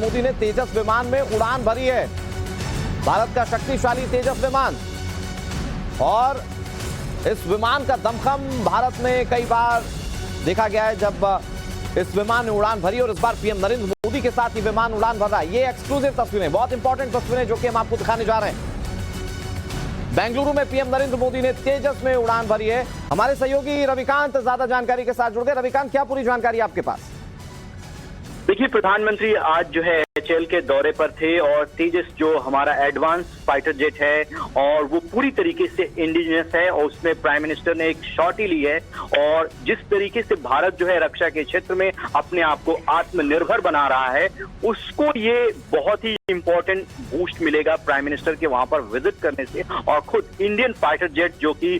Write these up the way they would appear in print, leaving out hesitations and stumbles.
मोदी ने तेजस विमान में उड़ान भरी है। भारत का शक्तिशाली तेजस विमान, और इस विमान का दमखम भारत में कई बार देखा गया है जब इस विमान ने उड़ान भरी, और इस बार पीएम नरेंद्र मोदी के साथ ये विमान उड़ान भर रहा है। ये एक्सक्लूसिव तस्वीरें, बहुत इंपॉर्टेंट तस्वीरें जो कि हम आपको दिखाने जा रहे हैं। बेंगलुरु में पीएम नरेंद्र मोदी ने तेजस में उड़ान भरी है। हमारे सहयोगी रविकांत ज्यादा जानकारी के साथ जुड़ गए। रविकांत, क्या पूरी जानकारी आपके पास? देखिए, प्रधानमंत्री आज जो है एचएएल के दौरे पर थे और तेजस जो हमारा एडवांस फाइटर जेट है और वो पूरी तरीके से इंडिजिनस है, और उसमें प्राइम मिनिस्टर ने एक शॉट ही ली है। और जिस तरीके से भारत जो है रक्षा के क्षेत्र में अपने आप को आत्मनिर्भर बना रहा है, उसको ये बहुत ही इंपॉर्टेंट बूस्ट मिलेगा प्राइम मिनिस्टर के वहां पर विजिट करने से। और खुद इंडियन फाइटर जेट जो कि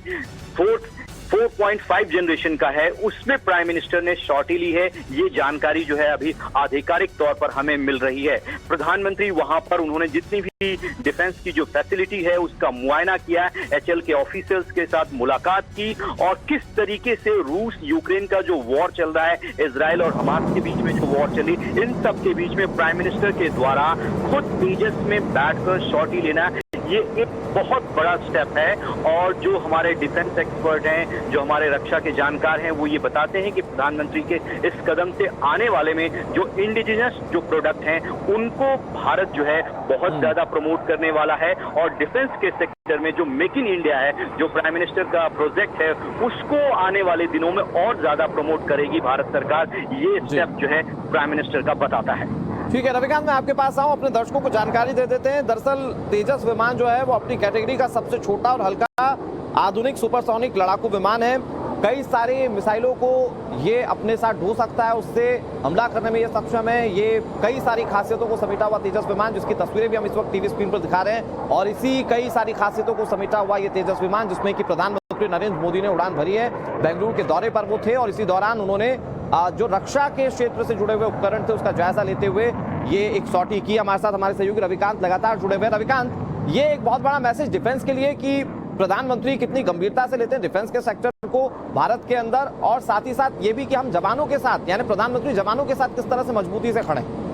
4.5 जनरेशन का है, उसमें प्राइम मिनिस्टर ने शॉट ही ली है। ये जानकारी जो है अभी आधिकारिक तौर पर हमें मिल रही है। प्रधानमंत्री वहां पर उन्होंने जितनी भी डिफेंस की जो फैसिलिटी है उसका मुआयना किया, एचएएल के ऑफिसर्स के साथ मुलाकात की, और किस तरीके से रूस यूक्रेन का जो वॉर चल रहा है, इजराइल और हमास के बीच में जो वॉर चली, इन सब के बीच में प्राइम मिनिस्टर के द्वारा खुद तेजस में बैठकर शॉट ही लेना, ये एक बहुत बड़ा स्टेप है। और जो हमारे डिफेंस एक्सपर्ट हैं, जो हमारे रक्षा के जानकार हैं, वो ये बताते हैं कि प्रधानमंत्री के इस कदम से आने वाले में जो इंडिजिनस जो प्रोडक्ट हैं उनको भारत जो है बहुत ज्यादा प्रमोट करने वाला है। और डिफेंस के सेक्टर में जो मेक इन इंडिया है, जो प्राइम मिनिस्टर का प्रोजेक्ट है, उसको आने वाले दिनों में और ज्यादा प्रमोट करेगी भारत सरकार। ये स्टेप जो है प्राइम मिनिस्टर का बताता है। ठीक है रविकांत, मैं आपके पास आऊं, अपने दर्शकों को जानकारी दे देते हैं। दरअसल तेजस विमान जो है वो अपनी कैटेगरी का सबसे छोटा और हल्का आधुनिक सुपरसोनिक लड़ाकू विमान है। कई सारे मिसाइलों को ये अपने साथ ढो सकता है, उससे हमला करने में ये सक्षम है। ये कई सारी खासियतों को समेटा हुआ तेजस विमान, जिसकी तस्वीरें भी हम इस वक्त टीवी स्क्रीन पर दिखा रहे हैं, और इसी कई सारी खासियतों को समेटा हुआ ये तेजस विमान, जिसमें कि प्रधानमंत्री नरेंद्र मोदी ने उड़ान भरी है। बेंगलुरु के दौरे पर वो थे और इसी दौरान उन्होंने जो रक्षा के क्षेत्र से जुड़े हुए उपकरण थे उसका जायजा लेते हुए ये एक सॉटी की। हमारे साथ हमारे सहयोगी रविकांत लगातार जुड़े हुए। रविकांत, ये एक बहुत बड़ा मैसेज डिफेंस के लिए कि प्रधानमंत्री कितनी गंभीरता से लेते हैं डिफेंस के सेक्टर को भारत के अंदर, और साथ ही साथ ये भी कि हम जवानों के साथ, यानी प्रधानमंत्री जवानों के साथ किस तरह से मजबूती से खड़े हैं।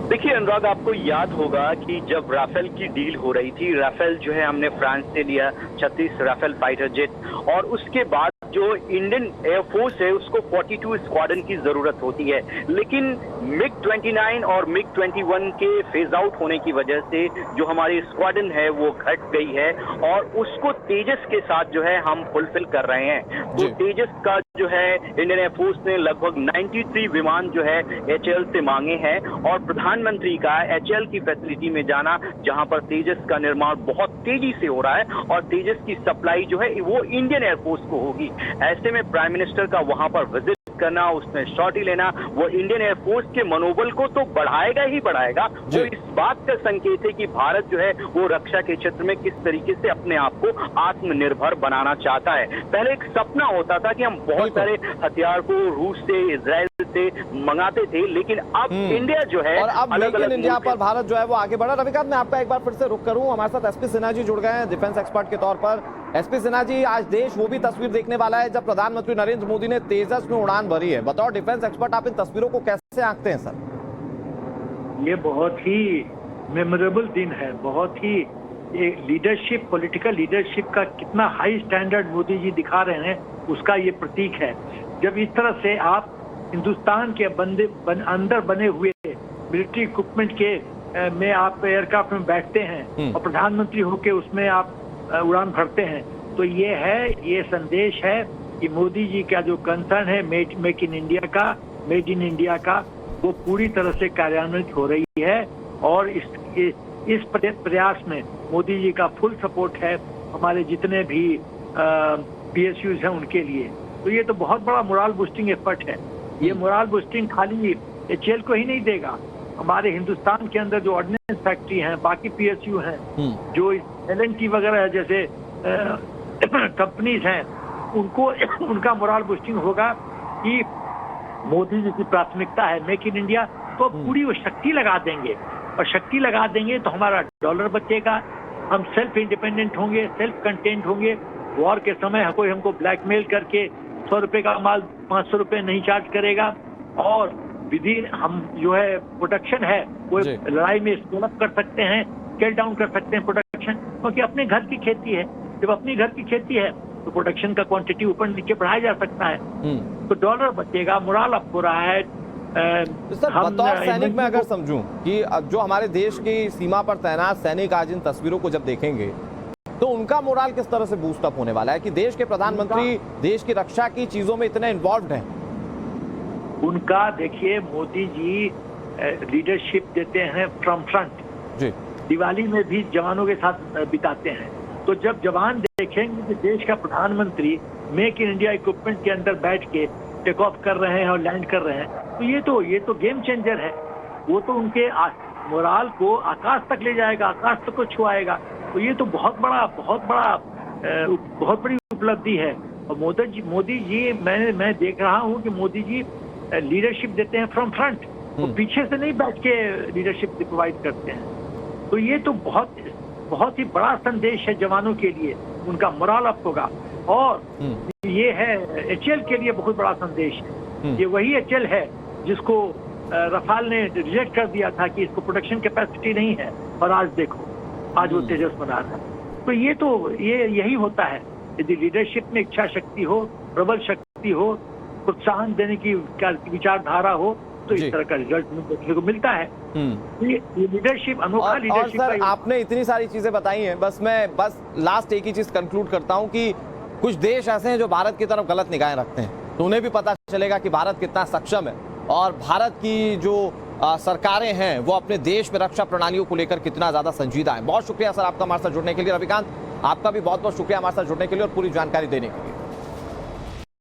देखिए अनुराग, आपको याद होगा कि जब राफेल की डील हो रही थी, राफेल जो है हमने फ्रांस से लिया 36 राफेल फाइटर जेट, और उसके बाद जो इंडियन एयरफोर्स है उसको 42 स्क्वाड्रन की जरूरत होती है। लेकिन मिग 29 और मिग 21 के फेज आउट होने की वजह से जो हमारी स्क्वाड्रन है वो घट गई है, और उसको तेजस के साथ जो है हम फुलफिल कर रहे हैं। तो तेजस का जो है इंडियन एयरफोर्स ने लगभग 93 विमान जो है एचएएल से मांगे हैं, और प्रधानमंत्री का एचएएल की फैसिलिटी में जाना, जहां पर तेजस का निर्माण बहुत तेजी से हो रहा है और तेजस की सप्लाई जो है वो इंडियन एयरफोर्स को होगी। ऐसे में प्राइम मिनिस्टर का वहां पर विजिट करना, उसमें शॉट ही लेना, वो इंडियन एयरफोर्स के मनोबल को तो बढ़ाएगा ही बढ़ाएगा। वो इस बात का संकेत है कि भारत जो है वो रक्षा के क्षेत्र में किस तरीके से अपने आप को आत्मनिर्भर बनाना चाहता है। पहले एक सपना होता था कि हम बहुत सारे हथियार को रूस से, इजराइल से मंगाते थे, लेकिन अब इंडिया जो है और अब मेक इन इंडिया पर भारत जो है वो आगे बढ़ा। रविकांत, मैं आपका एक बार फिर से रुक करूं, हमारे साथ एसपी सिन्हा जी जुड़ गए हैं डिफेंस एक्सपर्ट के तौर पर। एसपी सिन्हा जी, आज देश वो भी तस्वीर देखने वाला है जब प्रधानमंत्री नरेंद्र मोदी ने तेजस में उड़ान भरी है। बतौर डिफेंस एक्सपर्ट आप इन तस्वीरों को कैसे आंकते हैं सर? ये बहुत ही मेमोरेबल दिन है, बहुत ही लीडरशिप, पॉलिटिकल लीडरशिप का कितना हाई स्टैंडर्ड मोदी जी दिखा रहे हैं उसका ये प्रतीक है। जब इस तरह से आप हिंदुस्तान के अंदर बने हुए मिलिट्री इक्विपमेंट के में आप एयरक्राफ्ट में बैठते हैं और प्रधानमंत्री होके उसमें आप उड़ान भरते हैं, तो ये संदेश है कि मोदी जी का जो कंसर्न है मेक इन इंडिया का वो पूरी तरह से कार्यान्वित हो रही है। और इस प्रयास में मोदी जी का फुल सपोर्ट है, हमारे जितने भी पीएसयूज हैं उनके लिए। तो ये तो बहुत बड़ा मोरल बूस्टिंग एफर्ट है। ये मोरल बूस्टिंग खाली एचएएल को ही नहीं देगा, हमारे हिंदुस्तान के अंदर जो ऑर्डिनेंस फैक्ट्री हैं, बाकी पीएसयू हैं, जो एलएनटी वगैरह जैसे कंपनीज हैं, उनको उनका मोरल बूस्टिंग होगा कि मोदी जी की प्राथमिकता है मेक इन इंडिया, तो पूरी वो शक्ति लगा देंगे, और शक्ति लगा देंगे तो हमारा डॉलर बचेगा, हम सेल्फ इंडिपेंडेंट होंगे, सेल्फ कंटेंट होंगे। वॉर के समय कोई हमको ब्लैकमेल करके 100 रुपए का माल 500 रुपए नहीं चार्ज करेगा, और विधि हम जो है प्रोटेक्शन है वो जी। लड़ाई में स्केल अप कर सकते हैं, स्केल डाउन कर सकते हैं प्रोटेक्शन, क्योंकि अपने घर की खेती है। जब अपनी घर की खेती है तो प्रोटेक्शन का क्वांटिटी ऊपर नीचे बढ़ाया जा सकता है, तो डॉलर बचेगा, मोरल अप हो रहा है। सर, बतौर सैनिक मैं अगर समझूं कि जो हमारे देश की सीमा पर तैनात सैनिक आज इन तस्वीरों को जब देखेंगे तो उनका मोरल किस तरह से बूस्ट अप होने वाला है कि देश के प्रधानमंत्री देश की रक्षा की चीजों में इतने इन्वॉल्व हैं? उनका देखिए, मोदी जी लीडरशिप देते हैं फ्रॉम फ्रंट जी। दिवाली में भी जवानों के साथ बिताते हैं। तो जब जवान देखेंगे कि देश का प्रधानमंत्री मेक इन इंडिया इक्विपमेंट के अंदर बैठ के टेक ऑफ कर रहे हैं और लैंड कर रहे हैं, तो ये तो गेम चेंजर है। वो तो उनके मोराल को आकाश तक ले जाएगा, आकाश तक को छुआएगा। तो ये तो बहुत बड़ी उपलब्धि है। और मोदी जी मैं देख रहा हूँ कि मोदी जी लीडरशिप देते हैं फ्रॉम फ्रंट, वो पीछे से नहीं बैठ के लीडरशिप प्रोवाइड करते हैं। तो ये तो बहुत ही बड़ा संदेश है जवानों के लिए, उनका मोरल अप होगा। और ये है एचएल के लिए बहुत बड़ा संदेश है। ये वही एचएल है जिसको रफाल ने रिजेक्ट कर दिया था कि इसको प्रोडक्शन कैपेसिटी नहीं है, और आज देखो, आज वो तेजस बना रहा है। तो यही होता है, यदि लीडरशिप में इच्छा शक्ति हो, प्रबल शक्ति हो, प्रोत्साहन देने की विचारधारा हो, तो इस तरह का रिजल्ट देखने को मिलता है। ये लीडरशिप, अनोखा लीडरशिप। और सर, आपने इतनी सारी चीजें बताई हैं, बस लास्ट एक ही चीज कंक्लूड करता हूं कि कुछ देश ऐसे हैं जो भारत की तरफ गलत निगाहें रखते हैं, तो उन्हें भी पता चलेगा कि भारत कितना सक्षम है और भारत की जो सरकारें हैं वो अपने देश में रक्षा प्रणालियों को लेकर कितना ज्यादा संजीदा है। बहुत शुक्रिया सर आपका हमारे साथ जुड़ने के लिए। रविकांत, आपका भी बहुत बहुत शुक्रिया हमारे साथ जुड़ने के लिए और पूरी जानकारी देने के लिए।